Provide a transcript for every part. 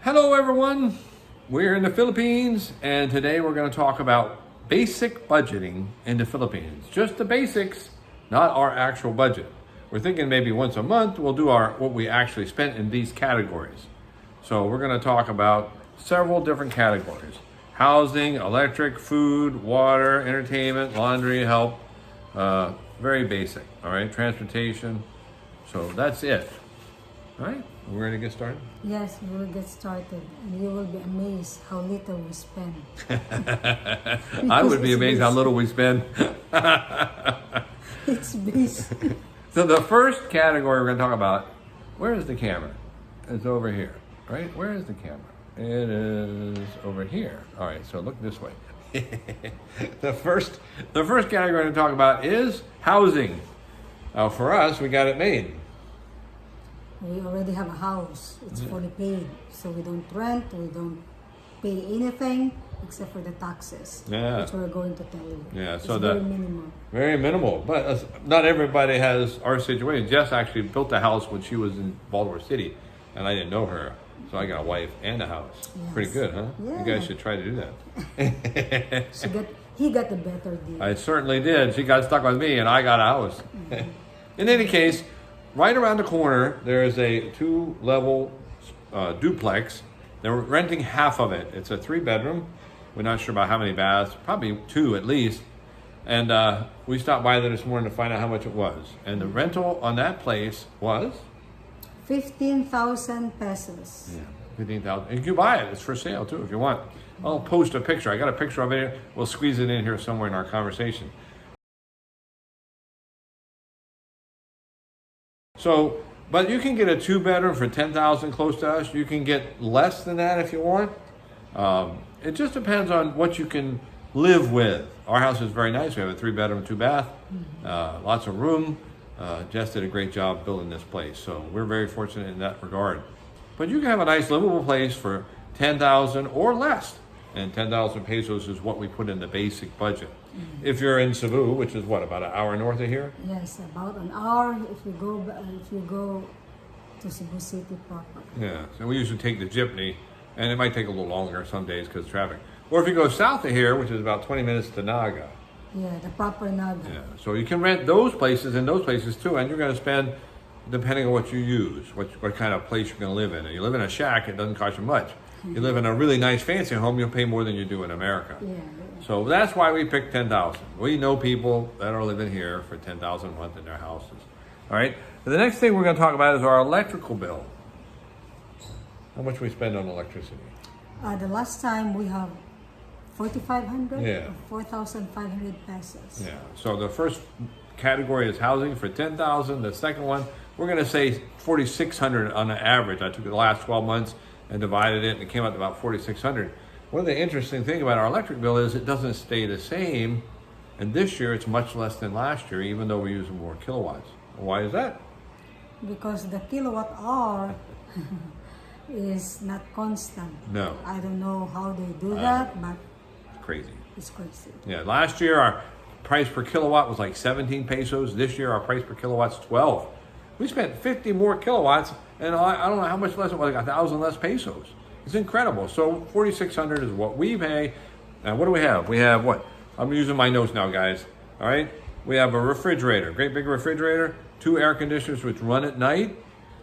Hello everyone, we're in the Philippines and today we're going to talk about basic budgeting in the Philippines. Just the basics, not our actual budget. We're thinking maybe once a month we'll do what we actually spent in these categories. So we're going to talk about several different categories. Housing, electric, food, water, entertainment, laundry, help, very basic, all right, transportation. So that's it. All right, we're going to get started? Yes, we will get started, and you will be amazed how little we spend. I would be amazed how little we spend. It's busy. So the first category we're going to talk about, where is the camera? It's over here, right? Where is the camera? It is over here. All right, so look this way. The first category we're going to talk about is housing. For us, we got it made. We already have a house. It's fully paid. So we don't rent, we don't pay anything except for the taxes. Yeah. Which we're going to tell you. Yeah, it's so very minimal. Very minimal. But not everybody has our situation. Jess actually built a house when she was in Baltimore City, and I didn't know her. So I got a wife and a house. Yes. Pretty good, huh? Yeah. You guys should try to do that. He got the better deal. I certainly did. She got stuck with me, and I got a house. Mm-hmm. In any case, right around the corner, there is a 2-level duplex. They're renting half of it. It's a 3-bedroom. We're not sure about how many baths, probably 2 at least. And we stopped by there this morning to find out how much it was. And the rental on that place was? 15,000 pesos. Yeah, 15,000. And you can buy it. It's for sale too if you want. I'll post a picture. I got a picture of it. We'll squeeze it in here somewhere in our conversation. So, but you can get a 2-bedroom for 10,000 close to us. You can get less than that if you want. It just depends on what you can live with. Our house is very nice. We have a 3-bedroom, 2-bath, lots of room. Jess did a great job building this place, so we're very fortunate in that regard. But you can have a nice livable place for 10,000 or less, and 10,000 pesos is what we put in the basic budget. If you're in Cebu, which is what, about an hour north of here? Yes, about an hour if you go to Cebu City proper. Yeah, so we usually take the jeepney, and it might take a little longer some days because of traffic. Or if you go south of here, which is about 20 minutes to Naga. Yeah, the proper Naga. Yeah, so you can rent those places and those places too, and you're going to spend, depending on what you use, what kind of place you're going to live in. And you live in a shack, it doesn't cost you much. You live in a really nice fancy home, you'll pay more than you do in America. Yeah. So that's why we picked 10,000. We know people that are living here for 10,000 a month in their houses. All right. The next thing we're going to talk about is our electrical bill. How much we spend on electricity? The last time we have 4,500. Yeah. 4,500 pesos. Yeah. So the first category is housing for 10,000. The second one, we're going to say 4,600 on the average. I took the last 12 months and divided it, and it came out to about 4,600. One of the interesting things about our electric bill is it doesn't stay the same, and this year it's much less than last year, even though we're using more kilowatts. Why is that? Because the kilowatt hour is not constant. No. I don't know how they do that, but It's crazy. it's crazy. Yeah, last year our price per kilowatt was like 17 pesos. This year our price per kilowatt's 12. We spent 50 more kilowatts, and I don't know how much less it was, like 1,000 less pesos. It's incredible. So 4,600 is what we pay. And what do we have? We have what? I'm using my notes now, guys. All right. We have a refrigerator, great big refrigerator, 2 air conditioners which run at night.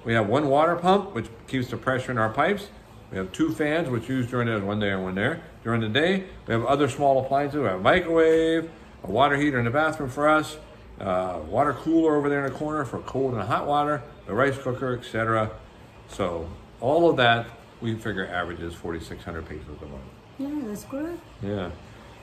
We have 1 water pump which keeps the pressure in our pipes. We have 2 fans which use during the day, one there and one there. During the day, we have other small appliances. We have a microwave, a water heater in the bathroom for us, water cooler over there in the corner for cold and hot water, the rice cooker, etc. So all of that, we figure averages 4,600 pesos a month. Yeah, that's good. Yeah.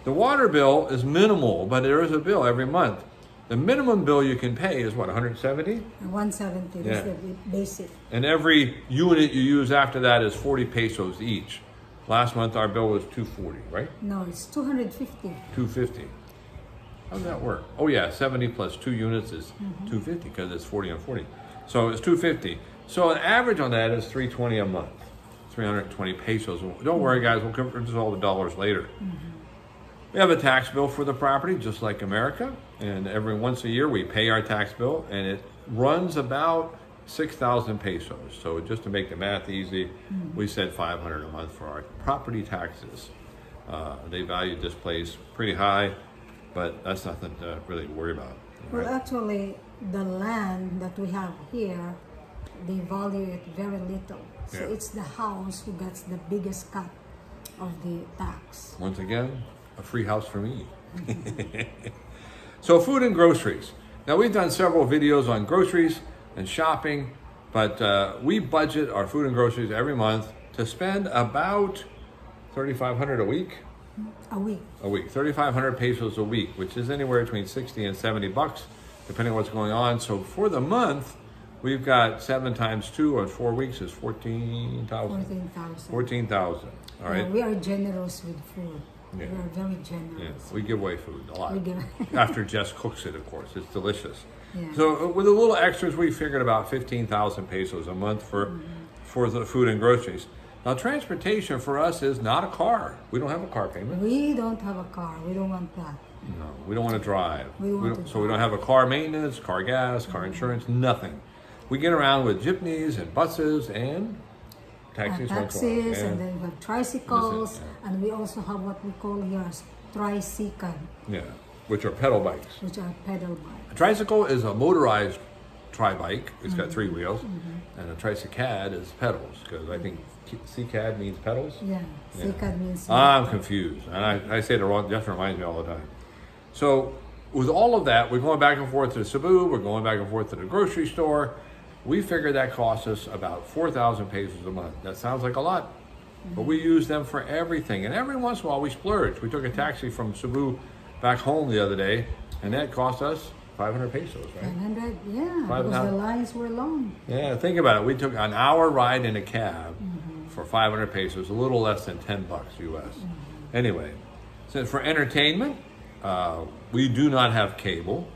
The water bill is minimal, but there is a bill every month. The minimum bill you can pay is what, 170? 170, that's the basic. And every unit you use after that is 40 pesos each. Last month our bill was 240, right? No, it's 250. 250. How does that work? Oh yeah, 70 plus 2 units is 250 because it's 40 and 40. So it's 250. So an average on that is 320 a month. 320 pesos. Don't worry guys, we'll convert all the dollars later. We have a tax bill for the property just like America, and every once a year we pay our tax bill, and it runs about 6,000 pesos. So just to make the math easy, we said 500 a month for our property taxes. They valued this place pretty high, but that's nothing to really worry about. Well, right? actually, the land that we have here, they value it very little. So Yeah. it's the house who gets the biggest cut of the tax. Once again, a free house for me. So food and groceries. Now we've done several videos on groceries and shopping, but we budget our food and groceries every month to spend about 3,500 a week. A week. A week, 3,500 pesos a week, which is anywhere between 60 and 70 bucks, depending on what's going on. So for the month, we've got 7 times 2 on 4 weeks is 14,000. 14,000. 14,000. All right. Yeah, we are generous with food. Yeah. We are very Yeah, generous. we give away food a lot. We give- After Jess cooks it, of course, it's delicious. Yeah. So with the little extras, we figured about 15,000 pesos a month for the food and groceries. Now, transportation for us is not a car. We don't have a car payment. We don't have a car. We don't want that. No, we don't want to drive. We don't want to So we don't drive. have a car maintenance, car gas, car insurance, nothing. We get around with jeepneys and buses and taxis. once in a while. Taxis, and then we have tricycles, That's it, and we also have what we call here as tricycle, Yeah, which are pedal bikes. which are pedal bikes. A tricycle is a motorized tri-bike. It's got 3 wheels, and a tricycad is pedals, because I think CCAD means pedals. Yeah, Yeah. cycad means I'm confused, and I say the wrong. Just reminds me all the time. So with all of that, we're going back and forth to Cebu. We're going back and forth to the grocery store. We figured that costs us about 4,000 pesos a month. That sounds like a lot, but we use them for everything. And every once in a while, we splurge. We took a taxi from Cebu back home the other day, and that cost us 500 pesos, right? 100, yeah, Five because the now. lines were long. Yeah, think about it. We took an hour ride in a cab for 500 pesos, a little less than 10 bucks US. Anyway, so for entertainment, we do not have cable.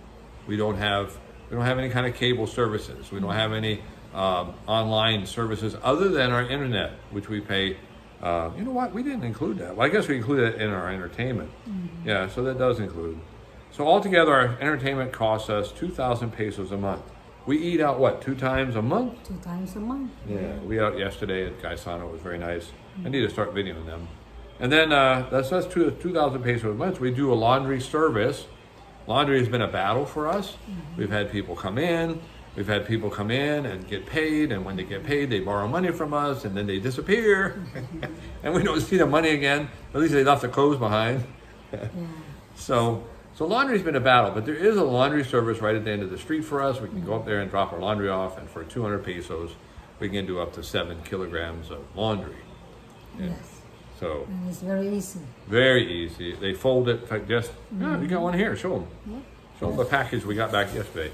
We don't have any kind of cable services. We don't have any online services other than our internet, which we pay. You know what? We didn't include that. Well, I guess we included it in our entertainment. Yeah, so that does include. So altogether, our entertainment costs us 2,000 pesos a month. We eat out, what, 2 times a month? 2 times a month. Yeah, we out yesterday at Gaisano. It was very nice. I need to start videoing them. And then that's 2,000 pesos a month. We do a laundry service. Laundry has been a battle for us. We've had people come in. We've had people come in and get paid. And when they get paid, they borrow money from us. And then they disappear. And we don't see the money again. At least they left the clothes behind. Yeah. So laundry's been a battle, but there is a laundry service right at the end of the street for us. We can go up there and drop our laundry off, and for 200 pesos, we can do up to 7 kilograms of laundry. Yeah. Yes. So And it's very easy. very easy. They fold it. In fact, just you got one here. Show them. Yeah. Show them the package we got back yesterday.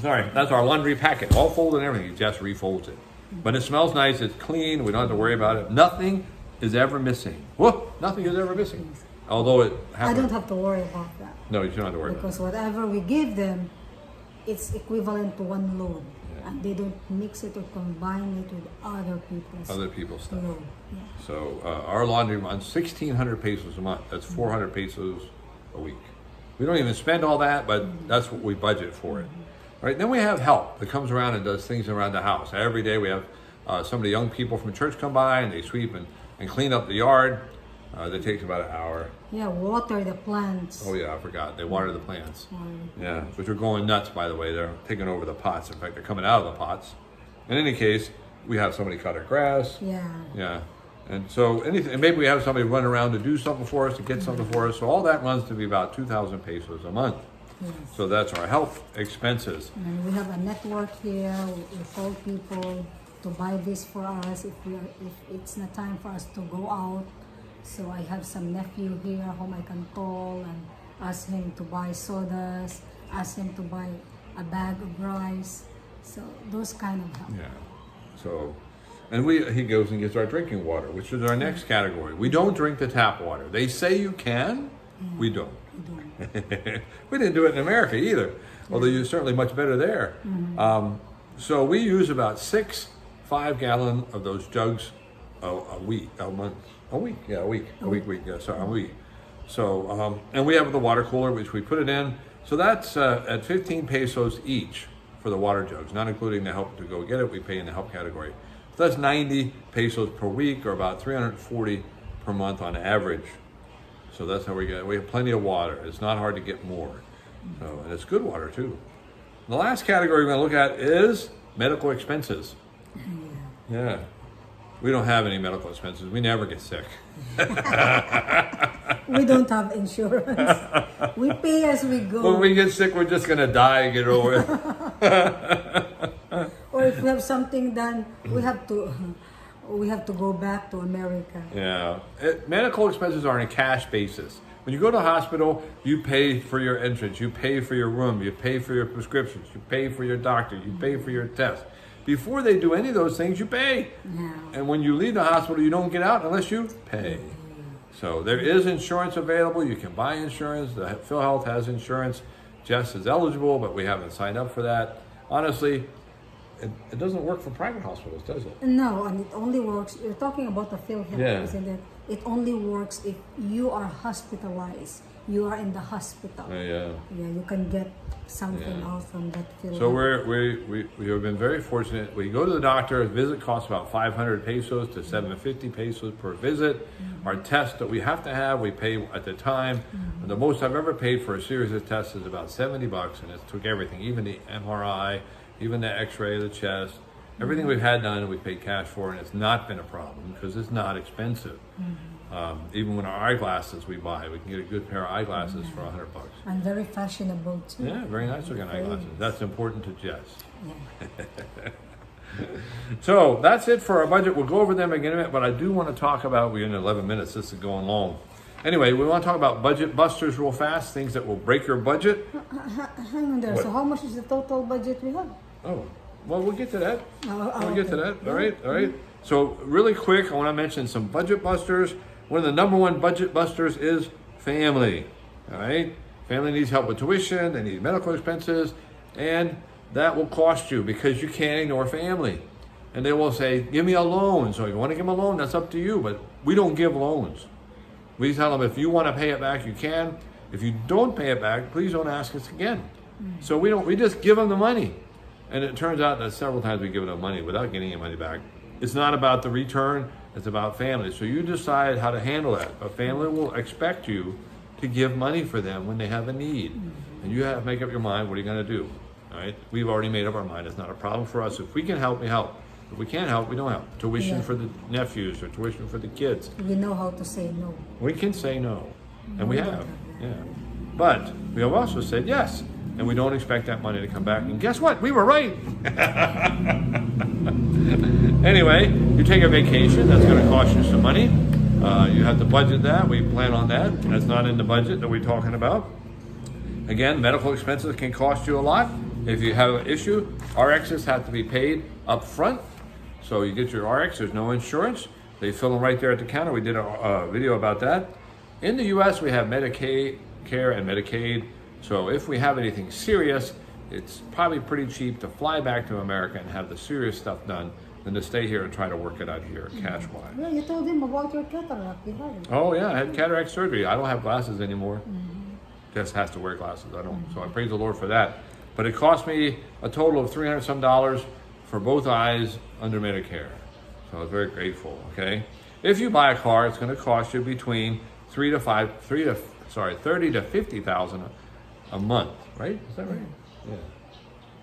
Sorry, that's our laundry packet, all folded and everything. He just refolds it, but it smells nice. It's clean. We don't have to worry about it. Nothing is ever missing. Whoa! Nothing is ever missing. Although it I happens. don't have to worry about that. No, you don't have to worry about it. Because whatever we give them, it's equivalent to one load. Yeah. And they don't mix it or combine it with other people's Other people's stuff. load. Yeah. So our laundry runs 1,600 pesos a month. That's 400 pesos a week. We don't even spend all that, but that's what we budget for it. Right? Then we have help that comes around and does things around the house. Every day we have some of the young people from church come by and they sweep and clean up the yard. That takes about an hour. Yeah, water the plants. Oh yeah, I forgot. They water the plants. Um, Yeah, which are going nuts, by the way. They're taking over the pots. In fact, they're coming out of the pots. In any case, we have somebody cut our grass. yeah. Yeah. And so anything, and maybe we have somebody run around to do something for us, to get something for us. So all that runs to be about 2,000 pesos a month. Yes. So that's our health expenses. And we have a network here. We call people to buy this for us if it's not time for us to go out. So I have some nephew here whom I can call and ask him to buy sodas, ask him to buy a bag of rice. So those kind of help. Yeah. So, and he goes and gets our drinking water, which is our next category. We don't drink the tap water. They say you can. We don't. We don't. We didn't do it in America either, although you're certainly much better there. So we use about 6 5-gallon of those jugs a week, a month, a week. Yeah, sorry, a week. So, and we have the water cooler, which we put it in. So that's at 15 pesos each for the water jugs, not including the help to go get it. We pay in the help category. So that's 90 pesos per week, or about 340 per month on average. So that's how we get it. We have plenty of water. It's not hard to get more. So, and it's good water too. The last category we're going to look at is medical expenses. Yeah. We don't have any medical expenses. We never get sick. We don't have insurance. We pay as we go. When we get sick, we're just going to die and get over it. Or if we have something done, we have to go back to America. Yeah. Medical expenses are on a cash basis. When you go to the hospital, you pay for your entrance, you pay for your room, you pay for your prescriptions, you pay for your doctor, you pay for your test. Before they do any of those things, you pay. Yeah. And when you leave the hospital, you don't get out unless you pay. So there is insurance available. You can buy insurance. The PhilHealth has insurance. Jess is eligible, but we haven't signed up for that. Honestly, it doesn't work for private hospitals, does it? No, and it only works. You're talking about the PhilHealth, Yeah. isn't it? It only works if you are hospitalized. You are in the hospital. Yeah. Yeah, you can get something Yeah. out from that PhilHealth. So we have been very fortunate. We go to the doctor. A visit costs about 500 pesos to 750 pesos per visit. Our tests that we have to have, we pay at the time. The most I've ever paid for a series of tests is about $70, and it took everything, even the MRI, even the X-ray of the chest. Everything we've had done, we paid cash for, and it's not been a problem because it's not expensive. Even when our eyeglasses we buy, we can get a good pair of eyeglasses for $100. And very fashionable too. Yeah, very nice looking eyeglasses. That's important to Jess. Yeah. So that's it for our budget. We'll go over them again in a minute, but I do want to talk about, we're in 11 minutes, this is going long. Anyway, we want to talk about budget busters real fast, things that will break your budget. Hang on there. What? So how much is the total budget we have? Oh, well, we'll get to that. We'll get to okay. that. All right. So really quick, I want to mention some budget busters. One of the number one budget busters is family. All right. Family needs help with tuition. They need medical expenses, and that will cost you because you can't ignore family. And they will say, "Give me a loan." So if you want to give them a loan, that's up to you. But we don't give loans. We tell them if you want to pay it back, you can. If you don't pay it back, please don't ask us again. So we just give them the money. And it turns out that several times we give them money without getting your money back. It's not about the return, it's about family. So you decide how to handle that. A family will expect you to give money for them when they have a need. And you have to make up your mind, what are you going to do? All right? We've already made up our mind. It's not a problem for us. If we can help, we help. If we can't help, we don't help. Tuition for the nephews or tuition for the kids. We know how to say no. We can say no, and we We have, don't have that. yeah. But we have also said yes, and we don't expect that money to come back. And guess what? We were right. Anyway, you take a vacation, that's going to cost you some money. You have to budget that. We plan on that. That's not in the budget that we're talking about. Again, medical expenses can cost you a lot. If you have an issue, RXs have to be paid up front. So you get your RX, there's no insurance. They fill them right there at the counter. We did a video about that. In the US, we have Medicaid care and Medicaid. So if we have anything serious, it's probably pretty cheap to fly back to America and have the serious stuff done than to stay here and try to work it out here cash-wise. Yeah, you told him about your cataract. You had it. Oh yeah, I had cataract surgery. I don't have glasses anymore. Jess has to wear glasses. I don't. So I praise the Lord for that. But it cost me a total of $300 some for both eyes under Medicare. So I was very grateful. Okay. If you buy a car, it's going to cost you between 30 to 50,000 a month. Right? Is that right? Yeah.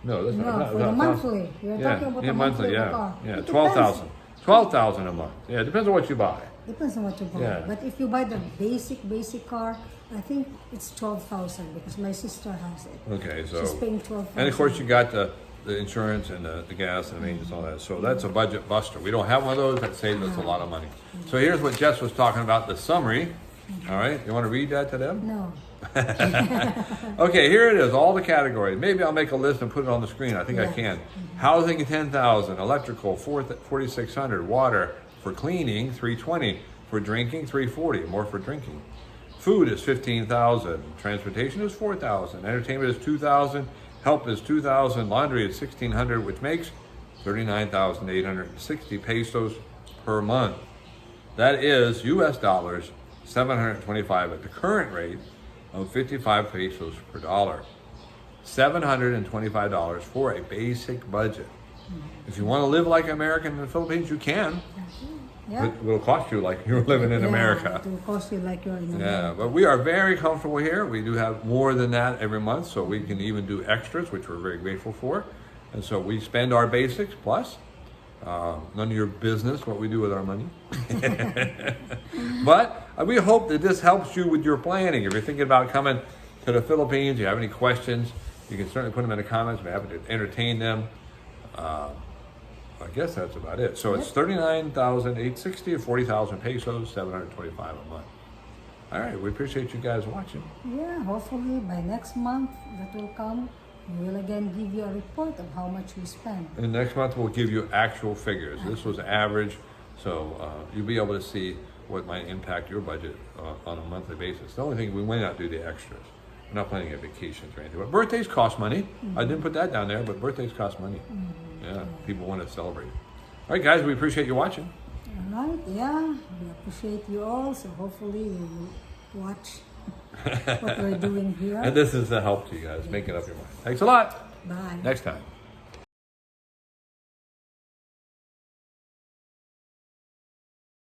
No, that's No, not. for the monthly. You're Yeah, talking about yeah, the monthly of the yeah, car. yeah, It 12,000. 12,000 a month. Yeah, it depends on what you buy. Depends on what you buy. Yeah. But if you buy the basic car, I think it's 12,000 because my sister has it. Okay, so She's paying 12,000. and of course you got the insurance and the gas and the maintenance and all that. So that's a budget buster. We don't have one of those. That saves us a lot of money. So here's what Jess was talking about, the summary. All right, you want to read that to them? No. Okay, here it is, all the categories. Maybe I'll make a list and put it on the screen. I think I can. Housing, 10,000. Electrical, 4,600. Water, for cleaning, 320. For drinking, 340. More for drinking. Food is 15,000. Transportation is 4,000. Entertainment is 2,000. Help is 2,000. Laundry is 1,600, which makes 39,860 pesos per month. That is US dollars 725 at the current rate of 55 pesos per dollar. $725 for a basic budget. If you want to live like an American in the Philippines, you can. Yeah. It will cost you like you're living in America. It will cost you like you're in America. Yeah, but we are very comfortable here. We do have more than that every month, so we can even do extras, which we're very grateful for. And so we spend our basics plus. None of your business what we do with our money. But we hope that this helps you with your planning. If you're thinking about coming to the Philippines, you have any questions, you can certainly put them in the comments. We're happy to entertain them. I guess that's about it. So it's 39,860 or 40,000 pesos, 725 a month. All right, we appreciate you guys watching. Yeah, hopefully by next month that will come, we will again give you a report of how much we spend. And next month we'll give you actual figures. This was average, so you'll be able to see what might impact your budget on a monthly basis. The only thing, we may not do the extras. We're not planning a vacations or anything. But birthdays cost money. I didn't put that down there, but birthdays cost money. Yeah, people want to celebrate. All right, guys, we appreciate you watching. All right, yeah, we appreciate you all. So hopefully you will watch what we're doing here. And this is a help to you guys, making up your mind. Thanks a lot. Bye. Next time.